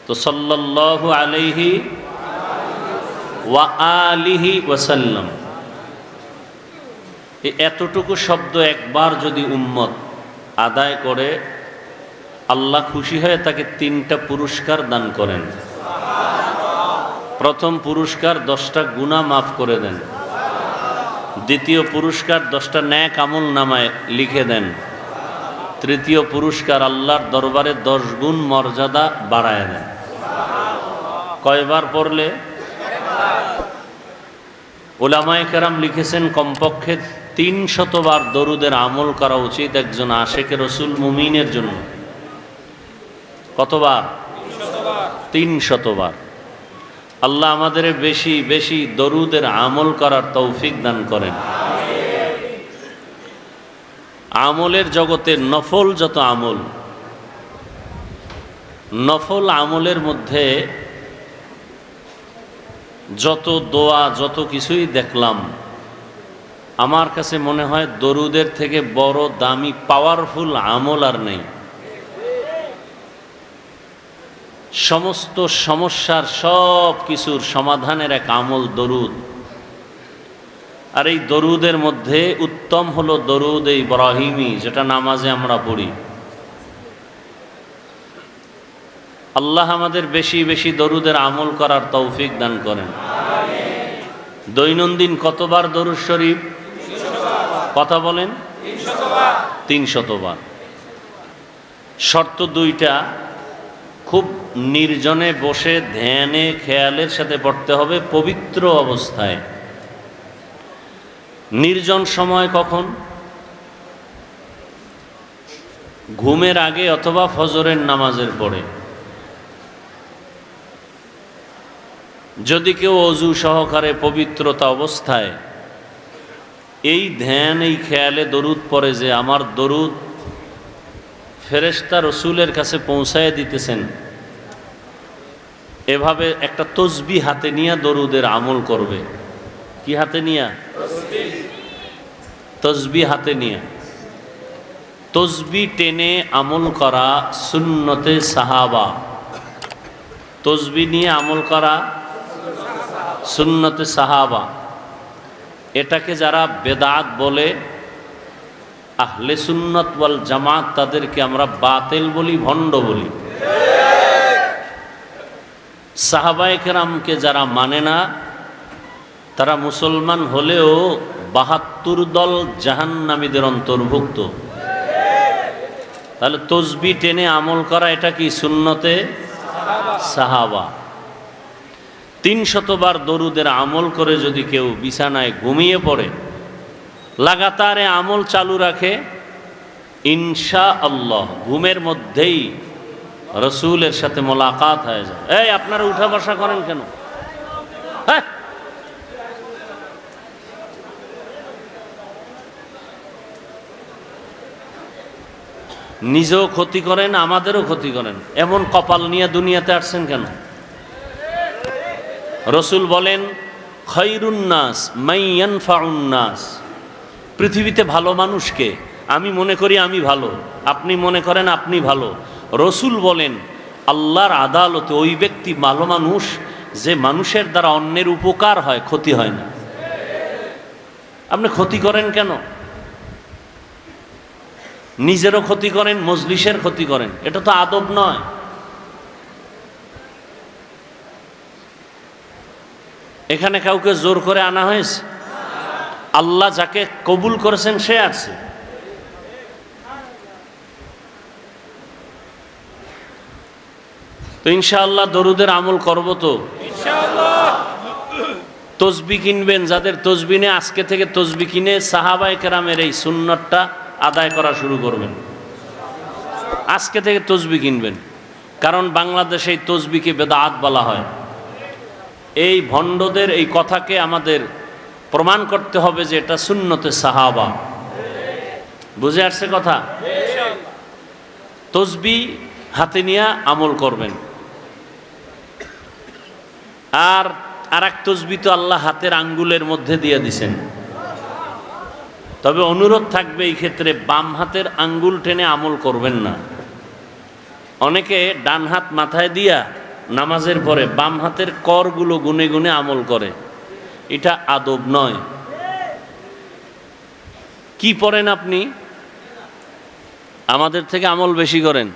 তো সাল্লাল্লাহু আলাইহি ওয়া আলিহি ওয়াসাল্লাম, এতটুকু শব্দ একবার যদি উম্মত আদায় করে, আল্লাহ খুশি হয়ে তাকে 3টা পুরস্কার দান করেন। প্রথম পুরস্কার 10টা গুনাহ মাফ করে দেন। দ্বিতীয় পুরস্কার 10টা নেক আমল নামায় লিখে দেন। তৃতীয় পুরস্কার আল্লাহর দরবারে 10 গুণ মর্যাদা বাড়ায় দেন। কয়বার পড়লে? উলামায়ে কেরাম লিখেছেন কমপক্ষে 300 বার দরুদের আমল করা উচিত একজন আশিকে রসুল মুমিনের জন্য। কতবার? 300 বার। আল্লাহ আমাদের বেশি বেশি দরুদের আমল করার তৌফিক দান করেন। আমলের জগতে নফল যত আমল, নফল আমলের মধ্যে যত দোয়া যত কিছুই দেখলাম, আমার কাছে মনে হয় দরুদের থেকে বড় দামি পাওয়ারফুল আমল আর নেই। সমস্ত সমস্যার সব কিছুর সমাধানের এক আমল দরুদ। আর এই দরুদের মধ্যে উত্তম হলো দরুদ ইব্রাহিমি, যেটা নামাজে আমরা পড়ি। আল্লাহ আমাদের বেশি বেশি দরুদের আমল করার তৌফিক দান করেন। দৈনন্দিন কতবার দরুদ শরীফ? কথা বলেন। 300 বার। শর্ত 2টা, খুব নির্জনে বসে ধ্যানে খেয়ালের সাথে পড়তে হবে, পবিত্র অবস্থায়। নির্জন সময় কখন? ঘুমের আগে অথবা ফজরের নামাজের পরে। যদি কেউ অজু সহকারে পবিত্রতা অবস্থায় এই ধ্যান এই খেয়ালে দরুদ পড়ে যে আমার দরুদ ফেরেশতা রসুলের কাছে পৌঁছায় দিতেছেন, এভাবে একটা তসবিহ হাতে নিয়ে দরুদের আমল করবে। কি হাতে নিয়ে? তসবিহ হাতে নিয়ে। তসবিহ টেনে আমল করা সুন্নতে সাহাবা। তসবিহ নিয়ে আমল করা সুন্নতে সাহাবা। এটাকে যারা বেদাত বলে, আহলে সুন্নাত ওয়াল জামাত তাদেরকে আমরা বাতিল বলি, ভণ্ড বলি। সাহাবায়ে কেরামকে যারা মানে না, তারা মুসলমান হলেও 72 দল জাহান্নামীদের অন্তর্ভুক্ত। তাহলে তসবিহ টেনে আমল করা এটা কি? সুন্নতে সাহাবা। 300 বার দরুদের আমল করে যদি কেউ বিছানায় ঘুমিয়ে পড়ে, লাগাতারে আমল চালু রাখে, ইনশাআল্লাহ ঘুমের মধ্যেই রসুলের সাথে মোলাকাত হয়ে যায়। এই আপনারা উঠা বসা করেন কেন? হ্যাঁ, নিজেও ক্ষতি করেন, আমাদেরও ক্ষতি করেন। এমন কপাল নিয়ে দুনিয়াতে আসছেন কেন? রসুল বলেন, খায়রুন নাস মান ইয়ানফাউন নাস। পৃথিবীতে ভালো মানুষকে, আমি মনে করি আমি ভালো, আপনি মনে করেন আপনি ভালো। রসুল বলেন আল্লাহর আদালতে ওই ব্যক্তি ভালো মানুষ যে মানুষের দ্বারা অন্যের উপকার হয়, ক্ষতি হয় না। আপনি ক্ষতি করেন কেন? নিজেরও ক্ষতি করেন, মজলিসের ক্ষতি করেন, এটা তো আদব নয়। এখানে কাউকে জোর করে আনা হয়েছে? আল্লাহ যাকে কবুল করেছেন সে আছে। তো ইনশাআল্লাহ দরুদের আমল করব তো ইনশাআল্লাহ। তসবিহ কিনবেন, যাদের তসবিহ নেই আজকে থেকে তসবিহ কিনে সাহাবায়ে কেরামের এই সুন্নতটা আদায় করা শুরু করবেন। আজকে থেকে তসবিহ কিনবেন, কারণ বাংলাদেশে এই তসবিহকে বেদাত বলা হয়। এই ভণ্ডদের এই কথাকে আমাদের প্রমাণ করতে হবে যে এটা সুন্নতে সাহাবা। বুঝে আসছে কথা? তসবিহ হাতে নিয়ে আমল করবেন। আর আরেক তসবিহ তো আল্লাহ হাতের আঙ্গুলের মধ্যে দিয়ে দিছেন। তবে অনুরোধ থাকবে এই ক্ষেত্রে বাম হাতের আঙ্গুল টেনে আমল করবেন না। অনেকে ডান হাত মাথায় দিয়া নামাজের পরে বাম হাতের করগুলো গুনে গুনে আমল করে, এটা আদব নয়। কি পড়েন আপনি? আমাদের থেকে আমল বেশি করেন।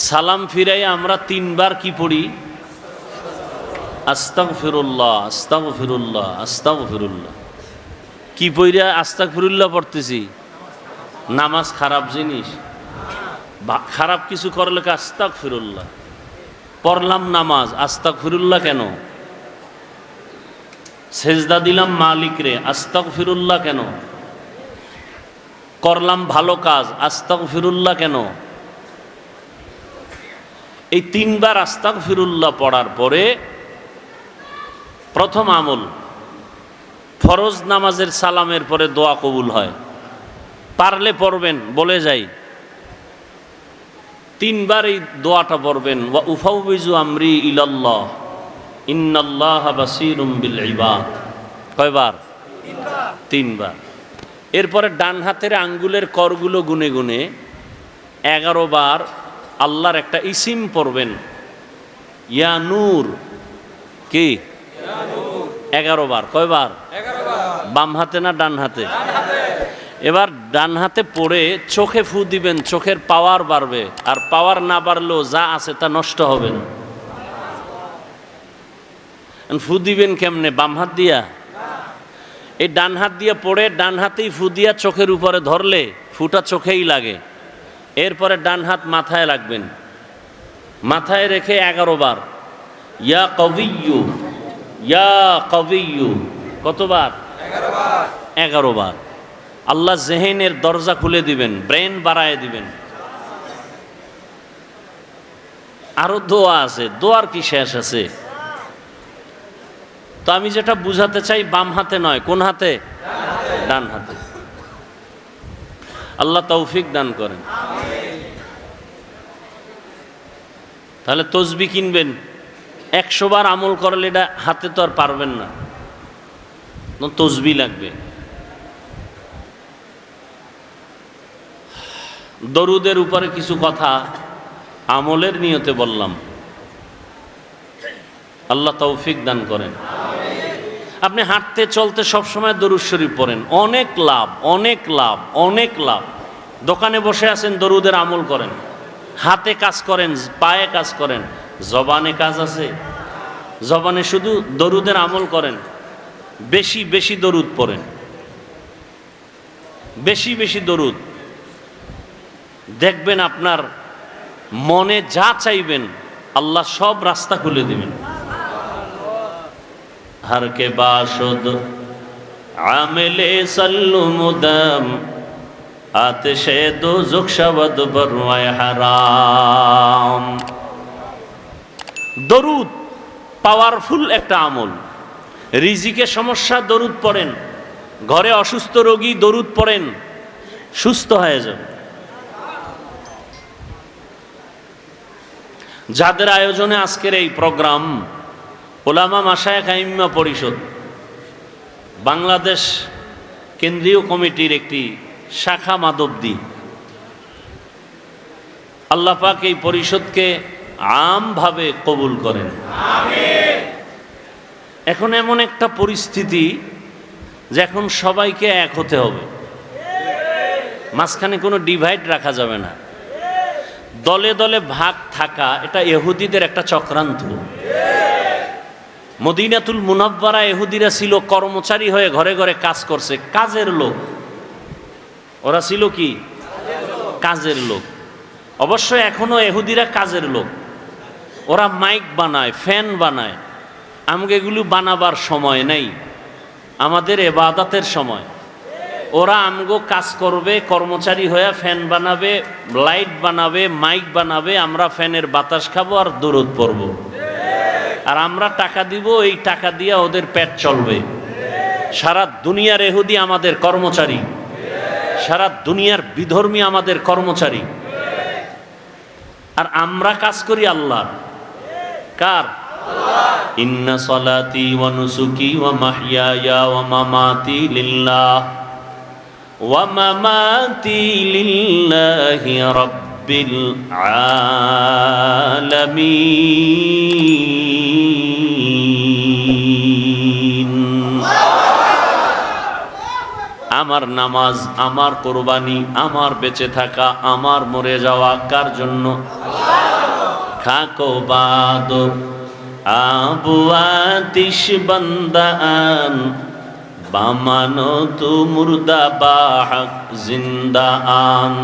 সালাম ফিরাই আমরা 3 বার কি পড়ি? আস্তাগফিরুল্লাহ, আস্তাগফিরুল্লাহ, আস্তাগফিরুল্লাহ। কি পইরা আস্তাগফিরুল্লাহ পড়তেছি? নামাজ খারাপ জিনিস? খারাপ কিছু করলে আস্তাগফিরুল্লাহ পড়লাম, নামাজ আস্তাগফিরুল্লাহ কেন? সেজদা দিলাম মালিক রে, আস্তাগফিরুল্লাহ কেন? করলাম ভালো কাজ, আস্তাগফিরুল্লাহ কেন? এই 3 বার আস্তাগফিরুল্লাহ পড়ার পরে প্রথম আমল, ফরজ নামাজের সালামের পরে দোয়া কবুল হয়। পারলে পড়বেন, বলে যাই 3 বার এই দোয়াটা পড়বেন, ওয়া উফাউযু আমরি ইলাল্লাহ ইন্নাল্লাহা বাসীরুম বিল ইবাদ। কয়বার? 3 বার। এরপরে ডান হাতের আঙ্গুলের করগুলো গুনে গুনে 11 বার আল্লাহর একটা ইসিম পড়বেন, ইয়া নূর। কি? 11 বার। কয়বার? 11 বার। বাম হাতে না ডান হাতে? এবার ডান হাতে পড়ে চোখে ফু দিবেন, চোখের পাওয়ার বাড়বে। আর পাওয়ার না বাড়লেও যা আছে তা নষ্ট হবে না। ফু দিবেন কেমনে? বাম হাত দিয়া? এই ডান হাত দিয়ে পড়ে ডান হাতেই ফু দিয়া চোখের উপরে ধরলে ফুটা চোখেই লাগে। এরপরে ডান হাত মাথায় রাখবেন, মাথায় রেখে 11 বার ইয়া কবিয়্যু, ইয়া কবিয়্যু। কতবার? 11 বার। 11 বার। আল্লাহ জেহেনের দরজা খুলে দিবেন, ব্রেন বাড়ায় দিবেন। আরো দোয়া আছে, দোয়ার কি শেষ আছে? তো আমি যেটা বুঝাতে চাই, বাম হাতে নয়, কোন হাতে? ডান হাতে। আল্লাহ তৌফিক দান করেন। তাহলে তসবিহ কিনবেন, 100 বার আমল করলে এটা হাতে তো আর পারবেন না, তসবিহ লাগবে। দরুদের উপরে কিছু কথা আমলের নিয়তে বললাম, আল্লাহ তৌফিক দান করেন। আপনি হাঁটতে চলতে সবসময় দরুদ শরীফ পড়েন, অনেক লাভ, অনেক লাভ, অনেক লাভ। দোকানে বসে আছেন, দরুদের আমল করেন। হাতে কাজ করেন, পায়ে কাজ করেন, জবানে কাজ আছে, জবানে শুধু দরুদের আমল করেন। বেশি বেশি দরুদ পড়েন, বেশি বেশি দরুদ। দেখবেন আপনার মনে যা চাইবেন আল্লাহ সব রাস্তা খুলে দিবেন। हर के बाशुद आमिले सल्लु मुदम आतिशे दोज़ख शवद बरवाए হারাম। দরুদ পাওয়ারফুল একটা আমল। রিজিকে সমস্যা, দরুদ পড়েন। ঘরে অসুস্থ রোগী, দরুদ পড়েন, সুস্থ হয়ে যাবে। যাদের আয়োজনে আজকের এই প্রোগ্রাম, ওলামা মাশায়েখ আইম্মা পরিষদ, বাংলাদেশ কেন্দ্রীয় কমিটির একটি শাখা মাধবদী, আল্লাহ পাক এই পরিষদকে আমভাবে কবুল করেন। আমিন। এখন এমন একটা পরিস্থিতি যে এখন সবাইকে এক হতে হবে, মাঝখানে কোনো ডিভাইড রাখা যাবে না। দলে দলে ভাগ থাকা এটা ইহুদিদের একটা চক্রান্ত। মদিনাতুল মুনাব্বারা ইহুদিরা ছিল কর্মচারী হয়ে ঘরে ঘরে কাজ করছে, কাজের লোক। ওরা ছিল কি? কাজের লোক। অবশ্য এখনো ইহুদিরা কাজের লোক। ওরা মাইক বানায়, ফ্যান বানায়। আমাকে এগুলো বানাবার সময় নেই, আমাদের ইবাদতের সময়। ওরা আমগো কাজ করবে, কর্মচারী হয়ে ফ্যান বানাবে, লাইট বানাবে, মাইক বানাবে। আমরা ফ্যানের বাতাস খাবো আর দরুদ পড়ব, আর আমরা টাকা দিব, এই টাকা দিয়ে ওদের পেট চলবে। সারা দুনিয়ার ইহুদি আমাদের কর্মচারী, সারা দুনিয়ার বিধর্মী আমাদের কর্মচারী। আর আমরা কাজ করি আল্লাহ। কার? ইন্না সলাতি ওয়া নুসুকি ওয়া মাহইয়ায়া ওয়া মামাতি লিল্লাহ ওয়া মামাতি লিল্লাহি রাব্বিল আলামিন। আমার নামাজ, আমার কোরবানি, আমার বেঁচে থাকা, আমার মরে যাওয়া কার জন্য? খাকো বাদো আবু আতিশ বান্দান বামানো তু মুর্দা বাহক জিন্দা আন।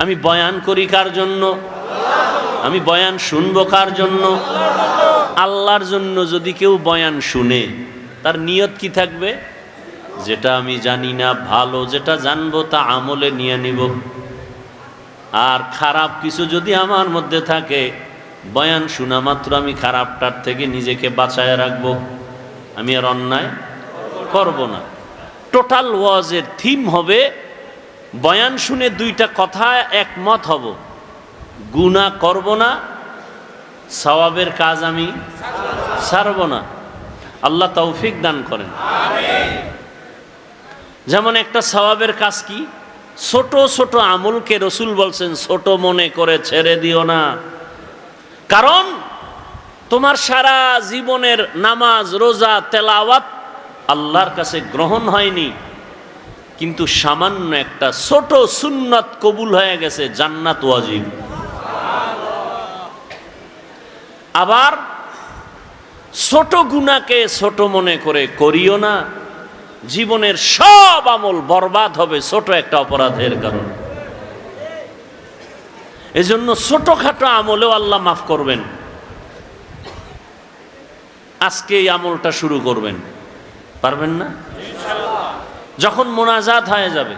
আমি বয়ান করি কার জন্য? আমি বয়ান শুনবো কার জন্য? আল্লাহর জন্য। যদি কেউ বয়ান শুনে, তার নিয়ত কি থাকবে? যেটা আমি জানি না ভালো, যেটা জানবো তা আমলে নিয়ে নিব। আর খারাপ কিছু যদি আমার মধ্যে থাকে, বয়ান শোনা মাত্র আমি খারাপটার থেকে নিজেকে বাঁচায় রাখবো। আমি আর অন্যায় করব না। টোটাল ওয়াজের থিম হবে, বয়ান শুনে দুইটা কথা একমত হব, গুনাহ করব না, সওয়াবের কাজ আমি ছাড়ব না। আল্লাহ তৌফিক দান করেন। যেমন একটা সওয়াবের কাজ কি? ছোট ছোট আমলকে রসুল বলছেন ছোট মনে করে ছেড়ে দিও না। কারণ তোমার সারা জীবনের নামাজ, রোজা, তেলাওয়াত আল্লাহর কাছে গ্রহণ হয়নি, কিন্তু সামান্য একটা ছোট সুন্নাত কবুল হয়ে গেছে, জান্নাত ওয়াজিব। আবার ছোট গুনাহকে ছোট মনে করে করিও না, জীবনের সব আমল বরবাদ হবে ছোট একটা অপরাধের কারণে। এজন্য ছোটখাটো আমলেও আল্লাহ মাফ করবেন। আজকে এই আমলটা শুরু করবেন, পারবেন না? যখন মোনাজাত হয়ে যাবে,